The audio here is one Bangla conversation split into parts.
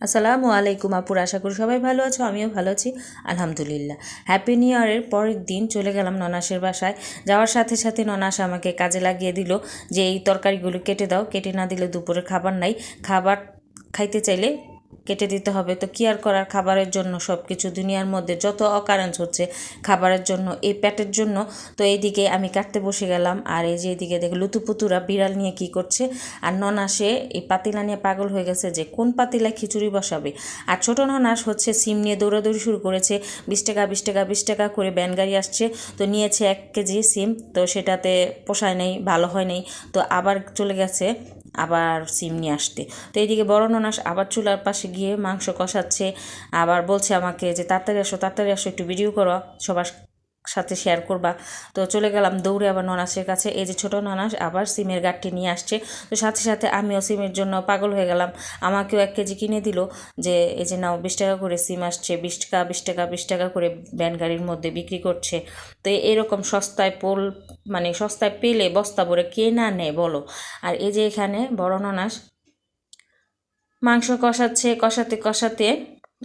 আসসালামু আলাইকুম আপুর, আশা করি সবাই ভালো আছো। আমিও ভালো আছি আলহামদুলিল্লাহ। হ্যাপি নিউ ইয়ারের পরের দিন চলে গেলাম ননাসের বাসায়। যাওয়ার সাথে সাথে ননাস আমাকে কাজে লাগিয়ে দিল যে এই তরকারিগুলো কেটে দাও, কেটে না দিলে দুপুরে খাবার নাই, খাবার খাইতে চাইলে কেটে দিতে হবে। তো কি আর করার, খাবারের জন্য সব কিছু দুনিয়ার মধ্যে যত অকারেন্স হচ্ছে খাবারের জন্য, এই পেটের জন্য। তো এইদিকে আমি কাটতে বসে গেলাম, আর এই যে এইদিকে দেখে লুতুপুতুরা বিড়াল নিয়ে কি করছে, আর ননাসে এই পাতিলা নিয়ে পাগল হয়ে গেছে যে কোন পাতিলা খিচুড়ি বসাবে। আর ছোটো ননাস হচ্ছে সিম নিয়ে দৌড়াদৌড়ি শুরু করেছে, 20 টাকা 20 টাকা 20 টাকা করে ব্যান গাড়ি আসছে। তো নিয়েছে 1 কেজি সিম, তো সেটাতে পোষায় নেই, ভালো হয় নেই, তো আবার চলে গেছে আবার সিম নিয়ে আসতে। তো এইদিকে বড় ননাস আবার চুলার পাশে গিয়ে মাংস কষাচ্ছে, আবার বলছে আমাকে যে তাড়াতাড়ি আসো একটু ভিডিও করো, সবার সাথে শেয়ার করবা। তো চলে গেলাম দৌড়ে আবার ননাসের কাছে। এই যে ছোটো ননাস আবার সিমের গাঁটটি নিয়ে আসছে, তো সাথে সাথে আমিও সিমের জন্য পাগল হয়ে গেলাম। আমাকেও 1 কেজি কিনে দিল, যে এই যে নাও 20 টাকা করে সিম আসছে, 20 টাকা 20 টাকা 20 টাকা করে ভ্যান গাড়ির মধ্যে বিক্রি করছে। তো এরকম সস্তায় মানে সস্তায় পেলে বস্তা ভরে কে না নেয় বলো। আর এই যে এখানে বড় ননাস মাংস কষাচ্ছে, কষাতে কষাতে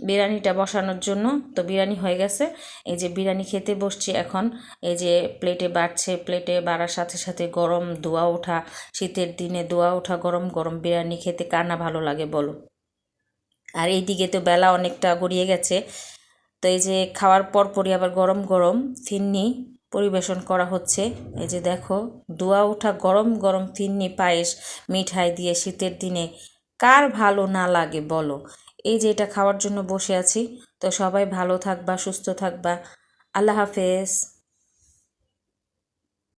বিরিয়ানিটা বসানোর জন্য। তো বিরিয়ানি হয়ে গেছে, এই যে বিরিয়ানি খেতে বসছি এখন। এই যে প্লেটে বাড়ছে, প্লেটে বাড়ার সাথে সাথে গরম ধোয়া ওঠা, শীতের দিনে ধোয়া ওঠা গরম গরম বিরিয়ানি খেতে কার না ভালো লাগে বলো। আর এইদিকে তো বেলা অনেকটা গড়িয়ে গেছে, তো এই যে খাওয়ার পরপরই আবার গরম গরম ফিন্নি পরিবেশন করা হচ্ছে। এই যে দেখো, ধোয়া ওঠা গরম গরম ফিন্নি পায়েস মিঠাই দিয়ে শীতের দিনে কার ভালো না লাগে বলো। এই যে এটা খাওয়ার জন্য বসে আছি। তো সবাই ভালো থাকবা, সুস্থ থাকবা। আল্লাহ হাফেজ।